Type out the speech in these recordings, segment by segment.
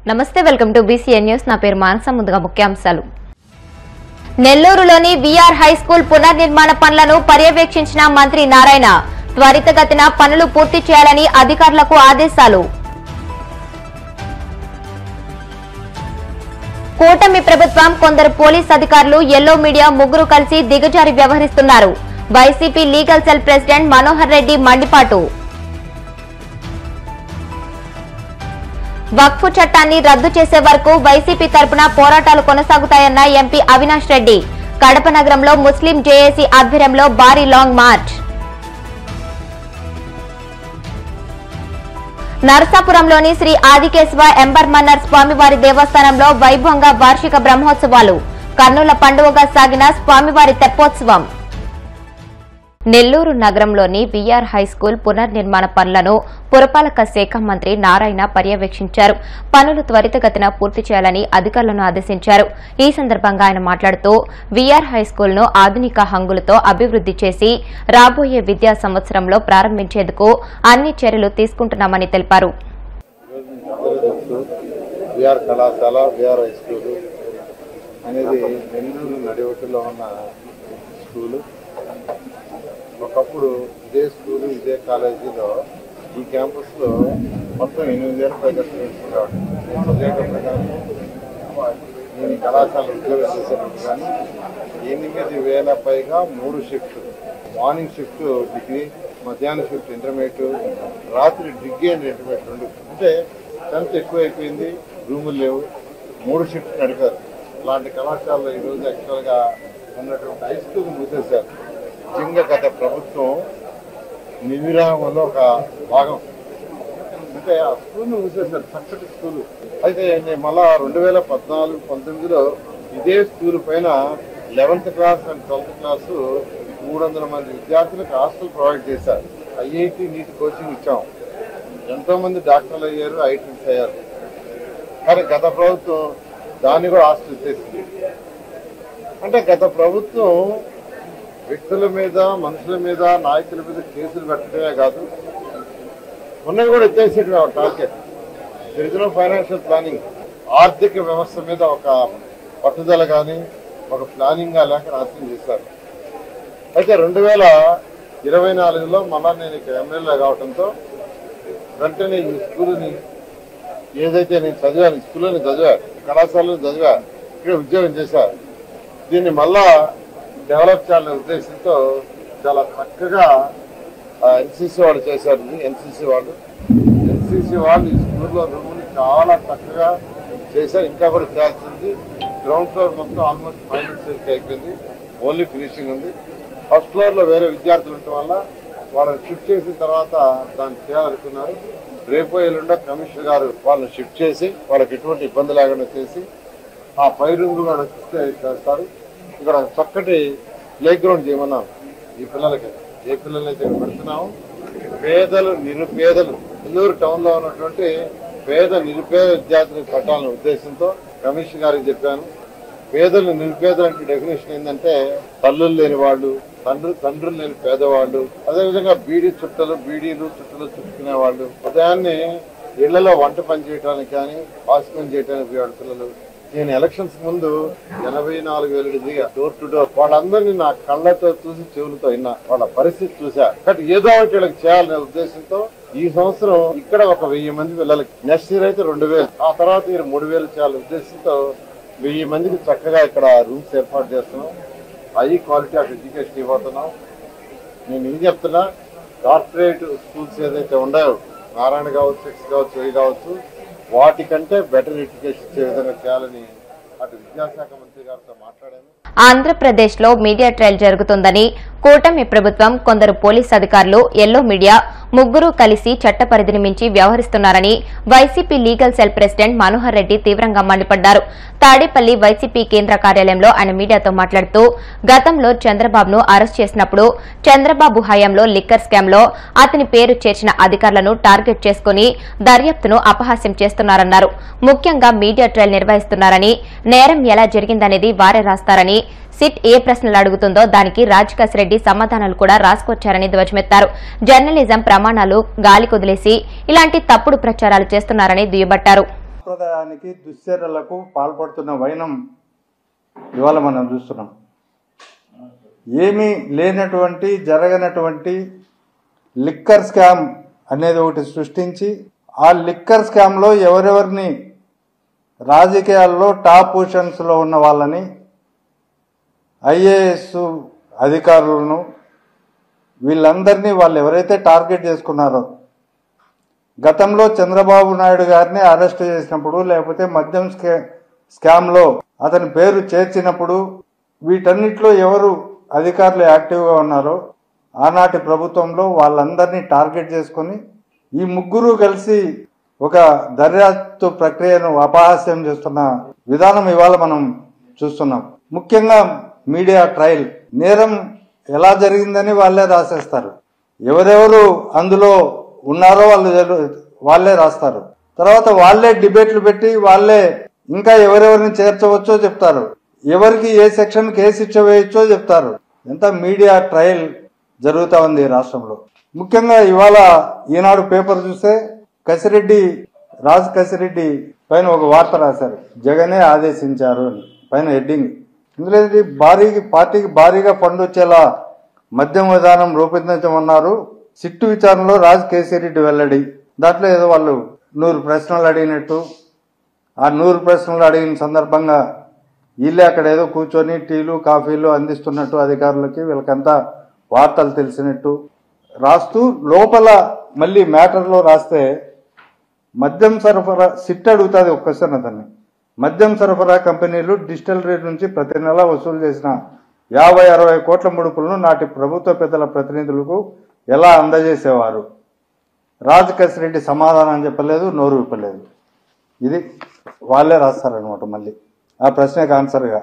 నమస్తే welcome to BCN news నా పేరు మానస ముందుగా ముఖ్యాంశాలు నెల్లూరులోని విఆర్ హై స్కూల్ పునర్నిర్మాణ పనులను పర్యవేక్షించిన మంత్రి నారాయణ త్వరితగతిన పనులు పూర్తి చేయాలని అధికారులకు ఆదేశాలు కూటమి ప్రభుత్వం కొందరు పోలీస్ అధికారులు యెల్లో మీడియా ముగ్గురు కలిసి దిగజారి వ్యవహరిస్తున్నారు YCP legal cell president Manohar Reddy మండిపాటు వక్ఫ్ చట్టాన్ని రద్దు చేసే వరకు వైసీపీ తరపున పోరాటాలు కొనసాగుతాయన్న ఎంపీ అవినాష్ రెడ్డి కడప నగరంలో ముస్లిం జేఏసీ ఆధ్వర్యంలో భారీ లాంగ్ మార్చ్ నరసాపురంలోని శ్రీ ఆదికేశవ ఎంబర్మన్నర్ స్వామివారి దేవస్థానంలో వైభవంగా వార్షిక బ్రహ్మోత్సవాలు కన్నుల పండుగగా సాగిన స్వామివారి తెప్పోత్సవం నెల్లూరు నగరంలోని విఆర్ హై స్కూల్ పునర్నిర్మాణ పనులను పురపాలక శాఖ మంత్రి నారాయణ పర్యవేక్షించారు పనులు త్వరితగతిన పూర్తి చేయాలని అధికారులను ఆదేశించారు ఈ సందర్భంగా ఆయన మాట్లాడుతూ విఆర్ హై స్కూల్ ను ఆధునిక హంగులతో అభివృద్ది చేసి రాబోయే విద్యా సంవత్సరంలో ప్రారంభించేందుకు అన్ని చర్యలు తీసుకుంటున్నామని తెలిపారు ఒకప్పుడు ఇదే స్కూలు ఇదే కాలేజీలో ఈ క్యాంపస్లో మొత్తం 8 ఏళ్ళ పైగా స్టూడెంట్స్ ఉండేవాడు. నేను ఈ కళాశాల ఉద్యోగం చేసేటప్పుడు కానీ 8,000 పైగా 3 షిఫ్ట్లు, మార్నింగ్ షిఫ్ట్ డిగ్రీ, మధ్యాహ్నం షిఫ్ట్ ఇంటర్మీడియట్, రాత్రి డిగ్రీ అండ్ ఇంటర్మీడియట్ 2. అంటే స్ట్రెంత్ ఎక్కువ అయిపోయింది, రూములు లేవు, 3 షిఫ్ట్ నడిపారు. అలాంటి కళాశాలలో ఈరోజు యాక్చువల్గా ఉన్నటువంటి హై స్కూల్ మూసేశారు. నిజంగా గత ప్రభుత్వం నిర్విరామంలో ఒక భాగం అంటే ఆ స్కూల్ను మూసేశారు, చక్కటి స్కూలు. అయితే నేను మళ్ళా 2014-19లో ఇదే స్కూల్ పైన 11th class and 12th class 300 మంది విద్యార్థులకు హాస్టల్ ప్రొవైడ్ చేశారు. ఐఐటి నీట్ కోచింగ్ ఇచ్చాం, ఎంతోమంది డాక్టర్లు అయ్యారు, ఐటీస్ అయ్యారు. కానీ గత ప్రభుత్వం దాన్ని కూడా హాస్టల్ ఇచ్చేసింది. అంటే గత ప్రభుత్వం వ్యక్తుల మీద, మనుషుల మీద, నాయకుల మీద కేసులు పెట్టడమే కాదు, ఉన్నవి కూడా ఎత్తేసేటమే టార్గెట్. దిరిజన ఫైనాన్షియల్ ప్లానింగ్, ఆర్థిక వ్యవస్థ మీద ఒక పట్టుదల కానీ ఒక ప్లానింగ్ లేక నాశనం చేశారు. అయితే 2024లో మళ్ళా నేను ఇక్కడ ఎమ్మెల్యే కావడంతో వెంటనే ఈ స్కూల్ని ఏదైతే నేను చదివాను, స్కూల్లో చదివా, కళాశాలలో చదివా, ఇక్కడ ఉద్యోగం చేశాను, దీన్ని మళ్ళా డెవలప్ చేయాలనే ఉద్దేశంతో చాలా చక్కగా ఎన్సీసీ వాళ్ళు చేశారు. ఎన్సీసీ వాళ్ళు ఈ స్కూల్లో రూమ్ని చాలా చక్కగా చేశారు. ఇంకా కూడా చేయాల్సింది. గ్రౌండ్ ఫ్లోర్ మొత్తం ఆల్మోస్ట్ ఫైనల్ స్టేజ్కి అయిపోయింది, ఓన్లీ ఫినిషింగ్ ఉంది. ఫస్ట్ ఫ్లోర్లో వేరే విద్యార్థులు ఉండటం వల్ల వాళ్ళని షిఫ్ట్ చేసిన తర్వాత దాన్ని చేయాలనుకున్నారు. రేపు ఎల్లుండో కమిషనర్ గారు వాళ్ళని షిఫ్ట్ చేసి వాళ్ళకి ఎటువంటి ఇబ్బంది లేకుండా చేసి ఆ పై రూమ్ కూడా చేస్తారు. ఇక్కడ చక్కటి ప్లే గ్రౌండ్ చేయమన్నాం ఈ పిల్లలకి. ఏ పిల్లలైతే పెడుతున్నాము, పేదలు నిరుపేదలు, నెల్లూరు టౌన్ లో ఉన్నటువంటి పేద నిరుపేద విద్యార్థులకు పెట్టాలనే ఉద్దేశంతో కమిషనర్ గారికి చెప్పాను. పేదలు నిరుపేదలు అంటే డెఫినేషన్ ఏంటంటే తల్లులు లేని వాళ్ళు, తండ్రులు లేని పేదవాళ్ళు, అదేవిధంగా బీడీలు చుట్టలు చుట్టుకునే వాళ్ళు, ఉదయాన్నే ఇళ్లలో వంట పని చేయడానికి కానీ వాష్ పని చేయడానికి ఉపయోగపడే పిల్లలు. నేను ఎలక్షన్స్ ముందు 84,000 దిగా డోర్ టు డోర్ వాళ్ళందరినీ నా కళ్ళతో చూసి చెవులతో విన్నా, వాళ్ళ పరిస్థితి చూసా. కాబట్టి ఏదో ఒకటి వీళ్ళకి చేయాలనే ఉద్దేశంతో ఈ సంవత్సరం ఇక్కడ ఒక 1000 మంది పిల్లలకి, నెక్స్ట్ ఇయర్ అయితే 2,000, ఆ తర్వాత ఇయర్ 3,000 చేయాలనే ఉద్దేశంతో 1000 మందికి చక్కగా ఇక్కడ రూమ్స్ ఏర్పాటు చేస్తున్నాం. హై క్వాలిటీ ఆఫ్ ఎడ్యుకేషన్ ఇవ్వబోతున్నాం. నేను ఏం చెప్తున్నా, కార్పొరేట్ స్కూల్స్ ఏదైతే ఉన్నాయో, నారాయణ కావచ్చు, సెక్స్ కావచ్చు, ఏ కావచ్చు, వాటికంటే బెటర్ ఎడ్యుకేషన్ ఇచ్చే విధంగా చేయాలని అటు విద్యాశాఖ మంత్రి గారితో మాట్లాడాను. ఆంధ్రప్రదేశ్ లో మీడియా ట్రయల్ జరుగుతుందని కూటమి ప్రభుత్వం కొందరు పోలీస్ అధికారులు యెల్లో మీడియా ముగ్గురు కలిసి చట్ట పరిధిని మించి వ్యవహరిస్తున్నారని YCP legal cell president Manohar Reddy తీవ్రంగా మండిపడ్డారు. తాడేపల్లి వైసీపీ కేంద్ర కార్యాలయంలో ఆయన మీడియాతో మాట్లాడుతూ గతంలో చంద్రబాబును అరెస్ట్ చేసినప్పుడు చంద్రబాబు హయాంలో లిక్కర్ స్కామ్ లో అతని పేరు చేర్చిన అధికారులను టార్గెట్ చేసుకుని దర్యాప్తును అపహాస్యం చేస్తున్నారన్నారు. ముఖ్యంగా మీడియా ట్రయల్ నిర్వహిస్తున్నారని, నేరం ఎలా జరిగిందనేది వారే రాస్తారని, సిట్ ఏ ప్రశ్నలు అడుగుతుందో దానికి రాజకాశ్ రెడ్డి సమాధానాలు కూడా రాసుకొచ్చారని ధ్వజమెత్తారు. జర్నలిజం ప్రమాణాలు గాలి కుదిలేసి ఇలాంటి తప్పుడు ప్రచారాలు చేస్తున్నారని దుయ్యబట్టారు. సాంప్రదాయానికి దుశ్చర్యలకు పాల్పడుతున్న వైనం ఇవాళ మనం చూస్తున్నాం. ఏమీ లేనటువంటి జరగనటువంటి లిక్కర్ స్కామ్ అనేది ఒకటి సృష్టించి ఆ లిక్కర్ స్కామ్లో ఎవరెవరిని రాజకీయాల్లో టాప్ పొజిషన్స్లో ఉన్న వాళ్ళని ఐఏఎస్ అధికారులను వీళ్ళందరినీ వాళ్ళు ఎవరైతే టార్గెట్ చేసుకున్నారో గతంలో చంద్రబాబు నాయుడు గారిని అరెస్ట్ చేసినప్పుడు లేకపోతే మద్యం స్కామ్లో అతని పేరు చేర్చినప్పుడు వీటన్నిటిలో ఎవరు అధికారులు యాక్టివ్గా ఉన్నారో ఆనాటి ప్రభుత్వంలో వాళ్ళందరినీ టార్గెట్ చేసుకుని ఈ ముగ్గురు కలిసి ఒక దర్యాప్తు ప్రక్రియను అపహాస్యం చేస్తున్న విధానం ఇవాళ మనం చూస్తున్నాం. ముఖ్యంగా మీడియా ట్రయల్ నేరం ఎలా జరిగిందని వాళ్ళే రాసేస్తారు. ఎవరెవరు అందులో ఉన్నారో వాళ్ళే రాస్తారు. తర్వాత వాళ్ళే డిబేట్లు పెట్టి వాళ్ళే ఇంకా ఎవరెవరిని చేర్చవచ్చో చెప్తారు. ఎవరికి ఏ సెక్షన్కి ఏ శిక్ష వేయచ్చో చెప్తారు. ఎంత మీడియా ట్రయల్ జరుగుతూ ఉంది ఈ రాష్ట్రంలో. ముఖ్యంగా ఇవాళ ఈనాడు పేపర్ చూస్తే రాజ్ కసిరెడ్డి పైన ఒక వార్త రాశారు, జగనే ఆదేశించారు అని పైన హెడ్డింగ్. ఇందులో పార్టీకి భారీగా ఫండ్ వచ్చేలా మద్యం విధానం రూపొందించమన్నారు. సిట్టు విచారణలో రాజ్ కేసిరెడ్డి వెల్లడి. దాంట్లో ఏదో వాళ్ళు 100 ప్రశ్నలు అడిగినట్టు, ఆ 100 ప్రశ్నలు అడిగిన సందర్భంగా వీళ్ళే అక్కడ ఏదో కూర్చొని టీలు కాఫీలు అందిస్తున్నట్టు అధికారులకి వీళ్ళకంతా వార్తలు తెలిసినట్టు రాస్తూ లోపల మళ్ళీ మ్యాటర్లో రాస్తే మద్యం సరఫరా సిట్ అడుగుతుంది ఒక క్వశ్చన్ అతన్ని. మద్యం సరఫరా కంపెనీలు డిస్టిలరీ నుంచి ప్రతి నెల వసూలు చేసిన 50-60 కోట్ల ముడుపులను నాటి ప్రభుత్వ పెద్దల ప్రతినిధులకు ఎలా అందజేసేవారు? రాజ్ కసిరెడ్డి సమాధానం చెప్పలేదు, నోరు విప్పలేదు. ఇది వాళ్ళే రాస్తారనమాట మళ్ళీ ఆ ప్రశ్నకు ఆన్సర్గా.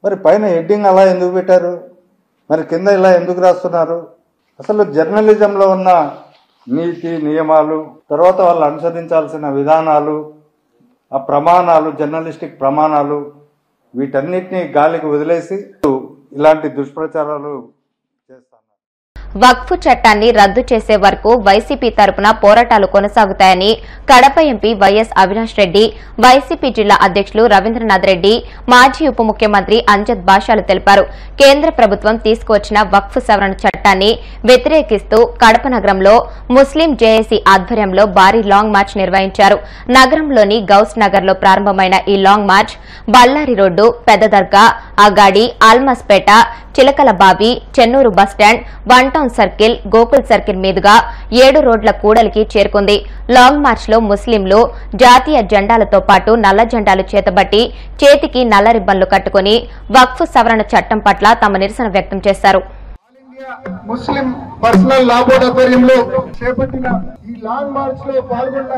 మరి పైన హెడ్డింగ్ అలా ఎందుకు పెట్టారు? మరి కింద ఇలా ఎందుకు రాస్తున్నారు? అసలు జర్నలిజంలో ఉన్న నీతి నియమాలు, తర్వాత వాళ్ళు అనుసరించాల్సిన విధానాలు, ఆ ప్రమాణాలు, జర్నలిస్టిక్ ప్రమాణాలు, వీటన్నిటినీ గాలికి వదిలేసి ఇలాంటి దుష్ప్రచారాలు చేస్తున్నారు. వక్ఫ్ చట్టాన్ని రద్దు చేసే వరకు వైసీపీ తరపున పోరాటాలు కొనసాగుతాయని Kadapa MP YS Avinash Reddy, YCP జిల్లా అధ్యక్షులు రవీంద్రనాథ్ రెడ్డి, మాజీ ఉప ముఖ్యమంత్రి అంజద్ బాషాలు తెలిపారు. కేంద్ర ప్రభుత్వం తీసుకువచ్చిన వక్ఫ్ సవరణ చట్టాన్ని వ్యతిరేకిస్తూ కడప నగరంలో ముస్లిం జేఏసీ ఆధ్వర్యంలో భారీ లాంగ్ మార్చ్ నిర్వహించారు. నగరంలోని గౌస్ నగర్ లో ప్రారంభమైన ఈ లాంగ్ మార్చ్ బళ్ళారి రోడ్డు, పెద్ద దర్గా, అగాడి, ఆల్మస్పేట, చిలకల బావి, Chennur bus stand, one town circle, Gokul circle మీదుగా 7 రోడ్ల కూడలికి చేరుకుంది. లాంగ్ మార్చ్ లో ముస్లింలు జాతీయ జెండాలతో పాటు నల్ల జెండాలు చేతబట్టి చేతికి నల్ల రిబ్బన్లు కట్టుకుని వక్ఫ్ సవరణ చట్టం పట్ల తమ నిరసన వ్యక్తం చేశారు. ముస్లిం పర్సనల్ లా బోర్డు ఆధ్వర్యంలో చేపట్టిన ఈ లాంగ్ మార్చ్ లో పాల్గొన్న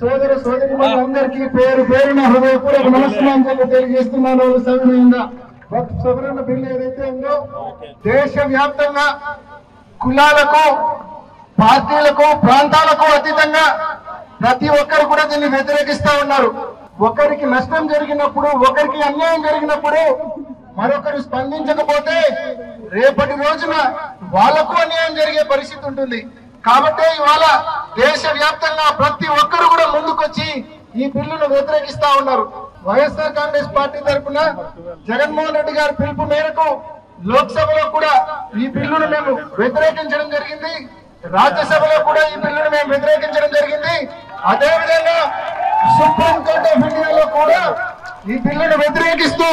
సోదర సోదరిమణులందరికీ పేరు పేరున హృదయపూర్వక నమస్కారాలు తెలియజేస్తున్నాను. సవినయంగా వక్ఫ్ సవరణ బిల్లు ఏదైతే ఉందో దేశవ్యాప్తంగా కులాలకు, పార్టీలకు, ప్రాంతాలకు అతీతంగా ప్రతి ఒక్కరు కూడా దీన్ని వ్యతిరేకిస్తా ఉన్నారు. ఒకరికి నష్టం జరిగినప్పుడు, ఒకరికి అన్యాయం జరిగినప్పుడు మరొకరు స్పందించకపోతే రేపటి రోజున వాళ్లకు అన్యాయం జరిగే పరిస్థితి ఉంటుంది. కాబట్టి ఇవాళ దేశవ్యాప్తంగా ప్రతి ఒక్కరు కూడా ముందుకొచ్చి ఈ బిల్లును వ్యతిరేకిస్తా ఉన్నారు. వైఎస్ఆర్ కాంగ్రెస్ పార్టీ తరఫున జగన్మోహన్ రెడ్డి గారి పిలుపు మేరకు లోక్సభలో కూడా ఈ బిల్లును మేము వ్యతిరేకించడం జరిగింది. రాజ్యసభలో కూడా ఈ బిల్లును మేము వ్యతిరేకించడం జరిగింది. అదేవిధంగా సుప్రీంకోర్టు ఆఫ్ ఇండియాలో కూడా ఈ బిల్లును వ్యతిరేకిస్తూ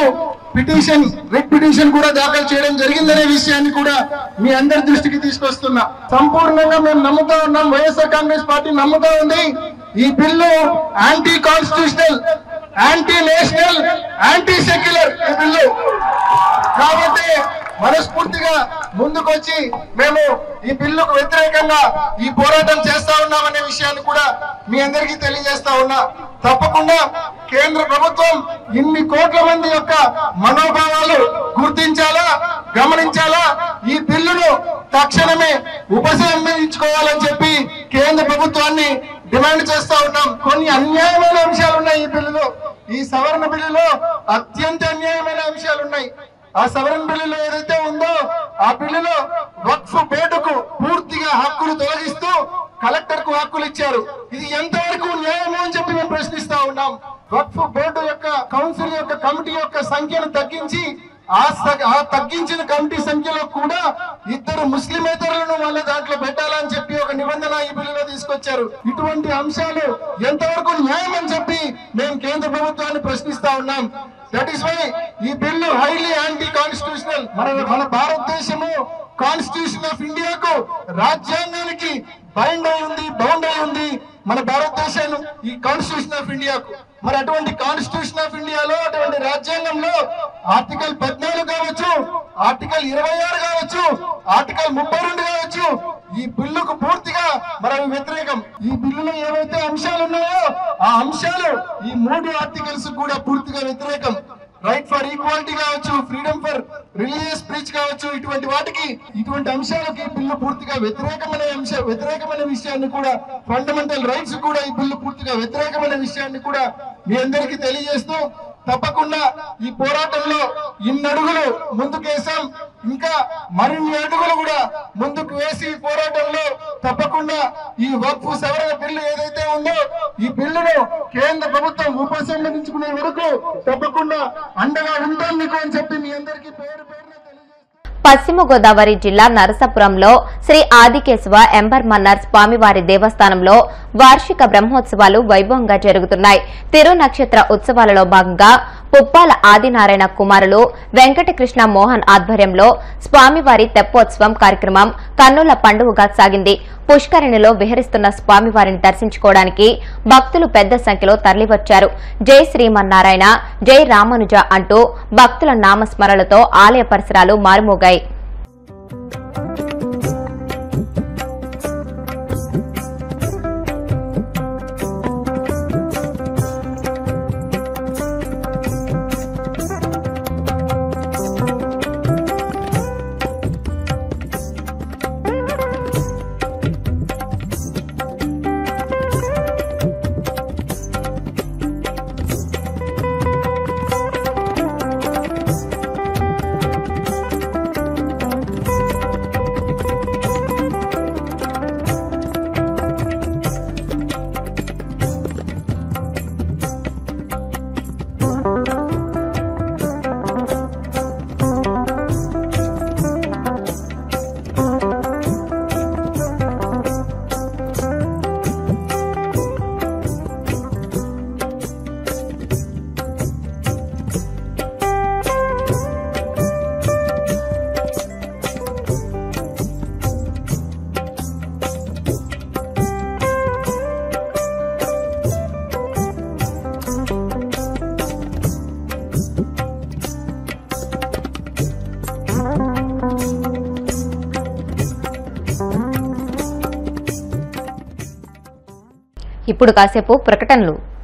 రిట్ పిటిషన్ కూడా దాఖలు చేయడం జరిగిందనే విషయాన్ని కూడా మీ అందరి దృష్టికి తీసుకొస్తున్నా. సంపూర్ణంగా మేము నమ్ముతా ఉన్నాం, వైఎస్ఆర్ కాంగ్రెస్ పార్టీ నమ్ముతా ఉంది ఈ bill anti constitutional, anti national, anti secular ఈ బిల్లు. కాబట్టి మనస్ఫూర్తిగా ముందుకొచ్చి మేము ఈ బిల్లుకు వ్యతిరేకంగా ఈ పోరాటం చేస్తా ఉన్నామనే విషయాన్ని కూడా మీ అందరికీ తెలియజేస్తా ఉన్నా. తప్పకుండా కేంద్ర ప్రభుత్వం ఇన్ని కోట్ల మంది యొక్క మనోభావాలు గుర్తించాలా, గమనించాలా, ఈ బిల్లును తక్షణమే ఉపసంహరించుకోవాలని చెప్పి కేంద్ర ప్రభుత్వాన్ని డిమాండ్ చేస్తా ఉన్నాం. కొన్ని అన్యాయమైన అంశాలు ఉన్నాయి ఈ బిల్లులో. ఈ సవరణ బిల్లులో అత్యంత అన్యాయమైన అంశాలు ఉన్నాయి. ఆ సవరణ బిల్లులో ఏదైతే ఉందో ఆ బిల్లులో వక్ఫ్ బోర్డుకు పూర్తిగా హక్కులు తొలగిస్తూ కలెక్టర్ కు హక్కులు ఇచ్చారు. ఇది ఎంతవరకు న్యాయమో అని చెప్పి మేము ప్రశ్నిస్తా ఉన్నాం. వక్ఫ్ బోర్డు యొక్క కౌన్సిల్ యొక్క కమిటీ యొక్క సంఖ్యను తగ్గించి ఆ తగ్గించిన కమిటీ సంఖ్యలో కూడా 2 ముస్లిమేతరులను వాళ్ళ దాంట్లో పెట్టాలని చెప్పి ఒక నిబంధన ఈ బిల్లులో తీసుకొచ్చారు. ఇటువంటి అంశాలు ఎంతవరకు న్యాయం అని చెప్పి మేము కేంద్ర ప్రభుత్వాన్ని ప్రశ్నిస్తా ఉన్నాం. దట్ ఈస్ వై ఈ బిల్లు హైలీ యాంటీ కాన్స్టిట్యూషనల్. మన భారతదేశము కాన్స్టిట్యూషన్ ఆఫ్ ఇండియాకు రాజ్యాంగానికి బౌండ్ అయి ఉంది మన భారతదేశం ఈ కాన్స్టిట్యూషన్ ఆఫ్ ఇండియాకు. మరి అటువంటి కాన్స్టిట్యూషన్ ఆఫ్ ఇండియాలో అటువంటి రాజ్యాంగంలో ఆర్టికల్ 14 కావచ్చు, ఆర్టికల్ 26 కావచ్చు, ఆర్టికల్ 32 కావచ్చు, ఈ బిల్లుకు పూర్తిగా మనం వ్యతిరేకం. ఈ బిల్లులో ఏవైతే అంశాలు ఉన్నాయో ఆ అంశాలు ఈ 3 ఆర్టికల్స్ కూడా పూర్తిగా వ్యతిరేకం. రైట్ ఫర్ ఈక్వాలిటీ కావచ్చు, ఫ్రీడమ్ ఫర్ రిలీజియస్ స్పీచ్ కావచ్చు, ఇటువంటి అంశాలకి ఈ బిల్లు పూర్తిగా వ్యతిరేకమైన విషయాన్ని కూడా, ఫండమెంటల్ రైట్స్ కూడా ఈ బిల్లు పూర్తిగా వ్యతిరేకమైన విషయాన్ని కూడా మీ అందరికీ తెలియజేస్తూ, తప్పకుండా ఈ పోరాటంలో ఇన్ని అడుగులు ముందుకేసాం, ఇంకా మరిన్ని అడుగులు కూడా ముందుకు వేసి పోరాటంలో తప్పకుండా ఈ వక్ఫ్ సవరణ బిల్లు ఏదైతే ఉందో ఈ బిల్లును కేంద్ర ప్రభుత్వం ఉపసంహరించుకునే వరకు తప్పకుండా అండగా ఉంటాం మీకు అని చెప్పి మీ అందరికీ పేరు పేరున తెలియజేస్తాం. పశ్చిమ గోదావరి జిల్లా నరసాపురంలో శ్రీ ఆదికేశవ ఎంబర్మన్నార్ స్వామివారి దేవస్థానంలో వార్షిక బ్రహ్మోత్సవాలు వైభవంగా జరుగుతున్నాయి. తిరునక్షత్ర ఉత్సవాలలో భాగంగా పుప్పాల ఆదినారాయణ కుమారులు వెంకటకృష్ణ మోహన్ ఆధ్వర్యంలో స్వామివారి తెప్పోత్సవం కార్యక్రమం కన్నుల పండుగగా సాగింది. పుష్కరిణిలో విహరిస్తున్న స్వామివారిని దర్శించుకోవడానికి భక్తులు పెద్ద సంఖ్యలో తరలివచ్చారు. జై శ్రీమన్నారాయణ, జై రామానుజ అంటూ భక్తుల నామస్మరణలతో ఆలయ పరిసరాలు మారుమోగాయి. ఇప్పుడు కాసేపు ప్రకటనలు.